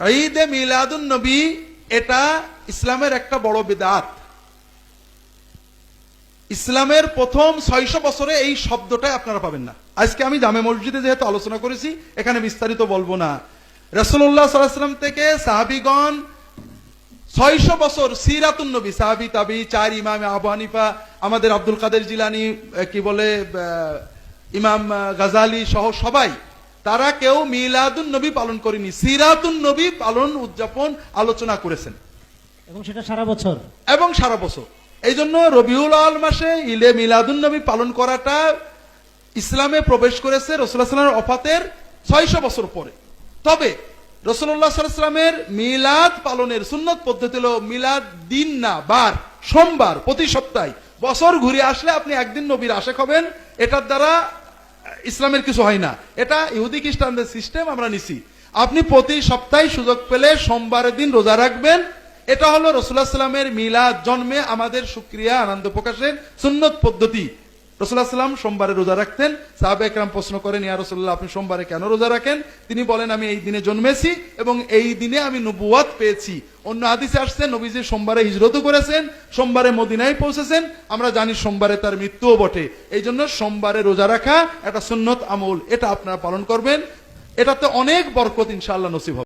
ঈদে মিলাদুন নবী এটা ইসলামের একটা বড় বিদআত। ইসলামের প্রথম 600 বছরে এই শব্দটা আপনারা পাবেন না। আজকে আমি জামে মসজিদে যেহেতু আলোচনা করেছি, এখানে বিস্তারিত বলবো না। রাসূলুল্লাহ সাল্লাল্লাহু আলাইহি ওয়াসাল্লাম থেকে সাহাবীগণ 600 বছর সিরাতুন নবী, সাহাবী তাবী, 4 ইমাম আবু হানিফা, আমাদের আব্দুল কাদের জিলানী, কি বলে ইমাম গাজালি সহ সবাই, তারা কেউ মিলাদুন নবী পালন করেনি, সিরাতুন নবী পালন উদযাপন আলোচনা করেছেন, এবং সেটা সারা বছর সারা বছর। এই জন্য রবিউল আউয়াল মাসে ঈদে মিলাদুন নবী পালন করাটা ইসলামে প্রবেশ করেছে রাসূলুল্লাহ সাল্লাল্লাহু আলাইহি ওয়াসাল্লামের ওফাতের 600 বছর পরে। তবে রাসূলুল্লাহ সাল্লাল্লাহু আলাইহি ওয়াসাল্লামের মিলাদ পালনের সুন্নত পদ্ধতি হলো মিলাদ দিন না বার, সোমবার প্রতি সপ্তাহে। বছর ঘুরে আসলে আপনি একদিন নবীর আশিক হবেন, এটার দ্বারা ইসলামের কিছু হয় না। এটা ইহুদি খ্রিস্টানদের সিস্টেম, আমরা নিছি। আপনি প্রতি সপ্তাহে সুযোগ পেলে সোমবারের দিন রোজা রাখবেন। এটা হলো রাসূলুল্লাহ সাল্লাল্লাহু আলাইহি ওয়াসাল্লামের মিলাদ জন্মে আমাদের শুকরিয়া আনন্দ প্রকাশের সুন্নত পদ্ধতি। রাসূলুল্লাহ সাল্লাল্লাহু আলাইহি ওয়াসাল্লাম সোমবারে রোজা রাখতেন। সাহাবায়ে কেরাম প্রশ্ন করেন, ইয়া রাসূলুল্লাহ, আপনি সোমবারে কেন রোজা রাখেন? তিনি বলেন, আমি এই দিনে জন্মেছি এবং এই দিনে আমি নবুয়ত পেয়েছি। অন্য হাদিসে আসছে নবীজি সোমবারে হিজরতও করেছেন, সোমবারে মদিনায় পৌঁছেছেন। আমরা জানি সোমবারে তার মৃত্যুও বটে। এই জন্য সোমবারে রোজা রাখা একটা সুন্নত আমল, এটা আপনারা পালন করবেন। এটাতে অনেক বরকত ইনশাআল্লাহ নসিব হবে।